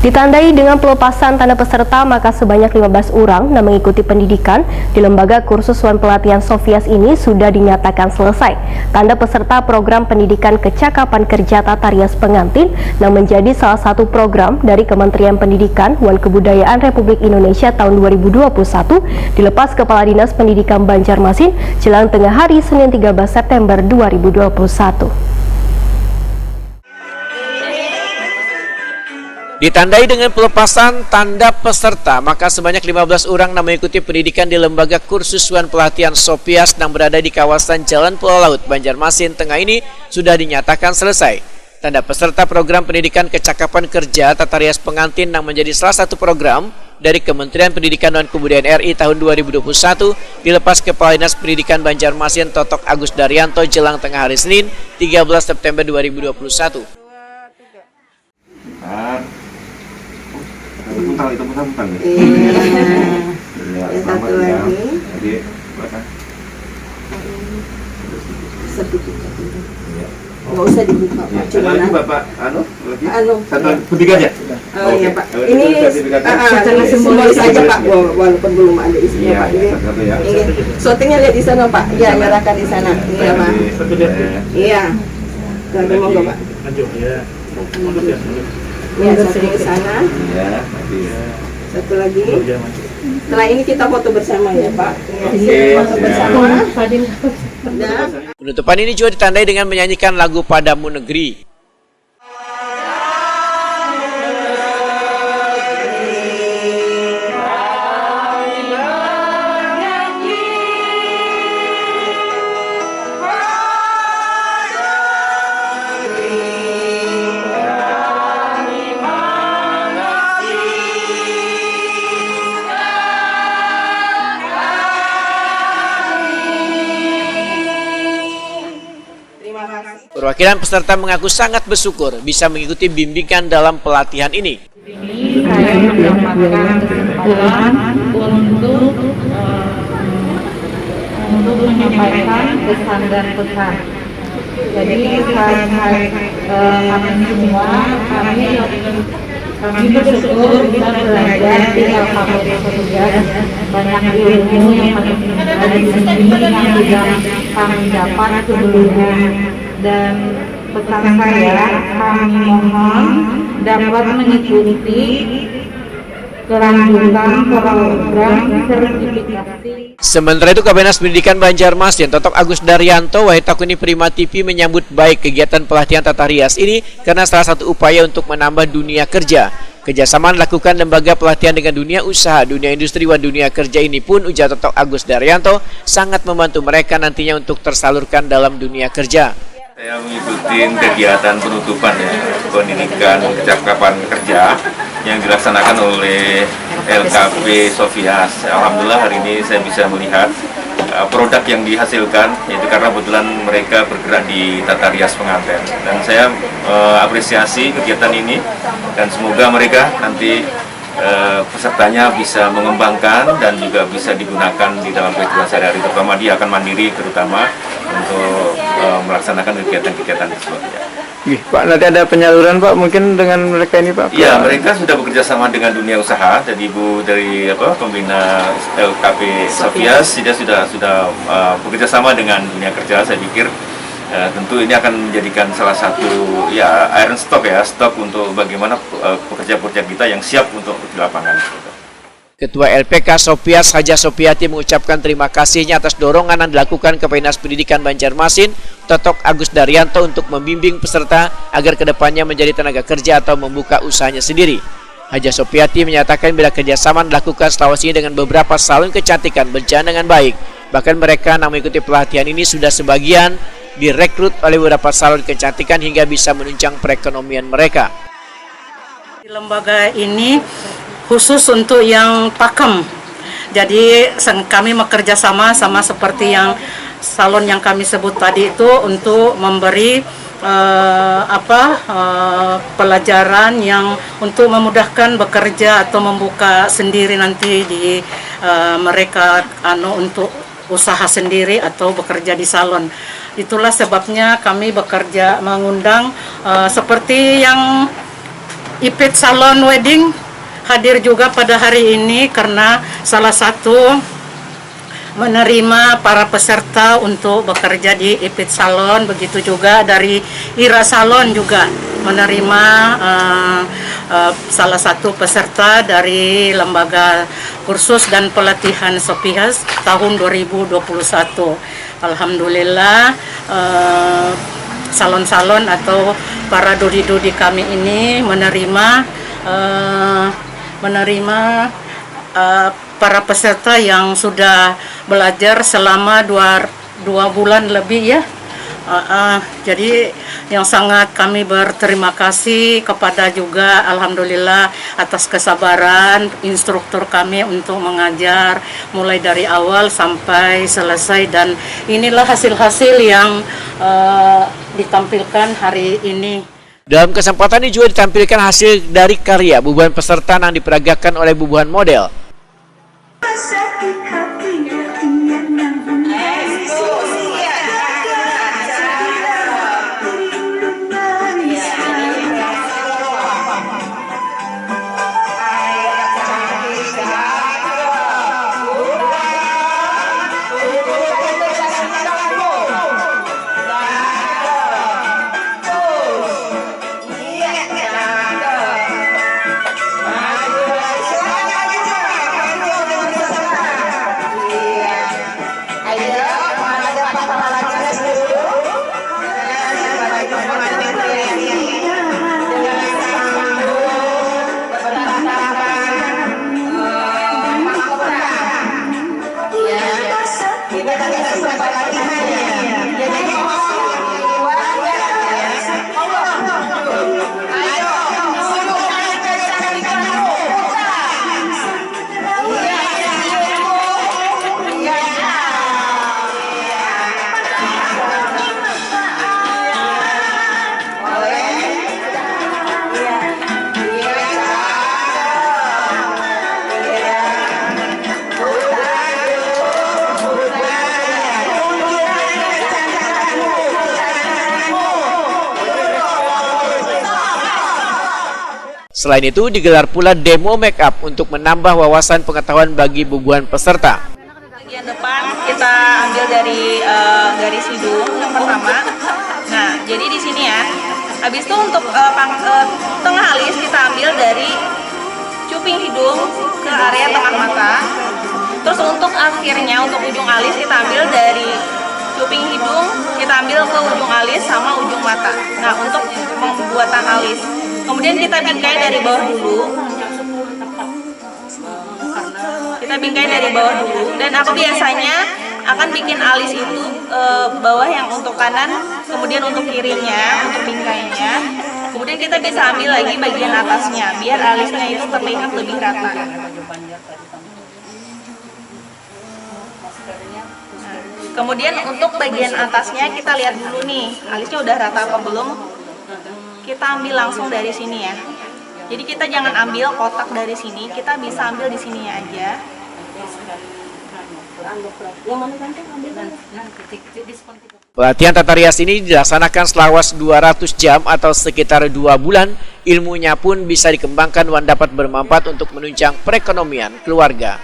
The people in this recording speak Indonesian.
Ditandai dengan pelepasan tanda peserta, maka sebanyak 15 orang yang mengikuti pendidikan di Lembaga Kursus Wan Pelatihan Sofias ini sudah dinyatakan selesai. Tanda peserta program pendidikan kecakapan kerja tata rias pengantin yang menjadi salah satu program dari Kementerian Pendidikan Wan Kebudayaan Republik Indonesia tahun 2021 dilepas Kepala Dinas Pendidikan Banjarmasin jelang tengah hari Senin 13 September 2021. Ditandai dengan pelepasan tanda peserta, maka sebanyak 15 orang yang mengikuti pendidikan di Lembaga Kursus Wan Pelatihan Sofias yang berada di kawasan Jalan Pulau Laut, Banjarmasin Tengah ini sudah dinyatakan selesai. Tanda peserta program pendidikan kecakapan kerja tata rias pengantin yang menjadi salah satu program dari Kementerian Pendidikan dan Kebudayaan RI tahun 2021 dilepas Kepala Dinas Pendidikan Banjarmasin Totok Agus Daryanto jelang tengah hari Senin 13 September 2021. Itu putar ya. Iya. Satu lagi. Jadi belakang. Sedikit. Nggak usah dibuka, Pak. Cuma lagi Bapak, lagi. Satu ketiga aja. Oh iya Pak. Ini secara simbolis aja Pak, walaupun belum ada isinya Pak. Ini syutingnya lihat di sana Pak. Ya, nyerahkan di sana. Iya Pak. Iya. Lagi mau nggak Pak? Maju ya. Ya, satu di sana. Iya. Satu lagi. Setelah ini kita foto bersama ya Pak. Foto bersama. Penutupan ini juga ditandai dengan menyanyikan lagu Padamu Negeri. Perwakilan peserta mengaku sangat bersyukur bisa mengikuti bimbingan dalam pelatihan ini. Ini saya mendapatkan kesempatan untuk menyampaikan pesan dan pesan. Jadi kami semua kami bersyukur bisa belajar di LKP Sofias, banyak ilmu yang ada di sini yang tidak kami dapat sebelumnya. Dan pesan saya, kami mohon dapat mengikuti kelanjutan program sertifikasi. Sementara itu, Kabinat Pendidikan Banjarmasin Totok Agus Daryanto Wahitakuni Prima TV menyambut baik kegiatan pelatihan tata rias ini karena salah satu upaya untuk menambah dunia kerja. Kerjasama dilakukan lembaga pelatihan dengan dunia usaha, dunia industri, dan dunia kerja ini pun, ujar Totok Agus Daryanto, sangat membantu mereka nantinya untuk tersalurkan dalam dunia kerja. Saya mengikuti kegiatan penutupan ya, pendidikan kecakapan kerja yang dilaksanakan oleh LKP Sofias. Alhamdulillah hari ini saya bisa melihat produk yang dihasilkan, yaitu karena kebetulan mereka bergerak di tata rias pengantin. Dan saya apresiasi kegiatan ini dan semoga mereka nanti pesertanya bisa mengembangkan dan juga bisa digunakan di dalam kehidupan sehari-hari, terutama dia akan mandiri terutama untuk melaksanakan kegiatan-kegiatan tersebut. Ya. Pak, nanti ada penyaluran Pak mungkin dengan mereka ini Pak? Iya, mereka sudah bekerja sama dengan dunia usaha. Jadi Ibu dari pembina LKP Sofias dia sudah bekerja sama dengan dunia kerja. Saya pikir tentu ini akan menjadikan salah satu ya iron stock ya, stok untuk bagaimana pekerja-pekerja kita yang siap untuk di lapangan. Ketua LPK Sofias Haja Sofiati mengucapkan terima kasihnya atas dorongan yang dilakukan Kepala Dinas Pendidikan Banjarmasin Totok Agus Daryanto untuk membimbing peserta agar kedepannya menjadi tenaga kerja atau membuka usahanya sendiri. Haja Sofiati menyatakan bila kerjasama dilakukan Sulawesi dengan beberapa salon kecantikan berjalan dengan baik. Bahkan mereka yang mengikuti pelatihan ini sudah sebagian direkrut oleh beberapa salon kecantikan hingga bisa menunjang perekonomian mereka. Di lembaga ini khusus untuk yang pakem. Jadi kami bekerja sama seperti yang salon yang kami sebut tadi itu untuk memberi pelajaran yang untuk memudahkan bekerja atau membuka sendiri nanti di mereka untuk usaha sendiri atau bekerja di salon. Itulah sebabnya kami bekerja mengundang seperti yang Ipit Salon Wedding hadir juga pada hari ini karena salah satu menerima para peserta untuk bekerja di Ipit Salon, begitu juga dari Ira Salon juga menerima salah satu peserta dari lembaga kursus dan pelatihan Sopias tahun 2021. Alhamdulillah salon-salon atau para dodi-dodi kami ini menerima para peserta yang sudah belajar selama dua bulan lebih ya. Jadi yang sangat kami berterima kasih kepada juga alhamdulillah atas kesabaran instruktur kami untuk mengajar mulai dari awal sampai selesai, dan inilah hasil-hasil yang ditampilkan hari ini. Dalam kesempatan ini juga ditampilkan hasil dari karya bubuhan peserta yang diperagakan oleh bubuhan model. Selain itu, digelar pula demo make up untuk menambah wawasan pengetahuan bagi bubuhan peserta. Bagian depan kita ambil dari garis hidung yang pertama. Nah, jadi di sini ya. Habis itu untuk tengah alis kita ambil dari cuping hidung ke area tengah mata. Terus untuk akhirnya untuk ujung alis kita ambil dari cuping hidung, kita ambil ke ujung alis sama ujung mata. Nah, untuk pembuatan alis. Kemudian kita bingkai dari bawah dulu. Kita bingkai dari bawah dulu. Dan aku biasanya akan bikin alis itu bawah yang untuk kanan, kemudian untuk kirinya, untuk bingkainya. Kemudian kita bisa ambil lagi bagian atasnya, biar alisnya itu terlihat lebih rata. Kemudian untuk bagian atasnya kita lihat dulu nih, alisnya udah rata apa belum. Kita ambil langsung dari sini ya. Jadi kita jangan ambil kotak dari sini, kita bisa ambil di sini aja. Pelatihan tata rias ini dilaksanakan selama 200 jam atau sekitar 2 bulan. Ilmunya pun bisa dikembangkan dan dapat bermanfaat untuk menunjang perekonomian keluarga.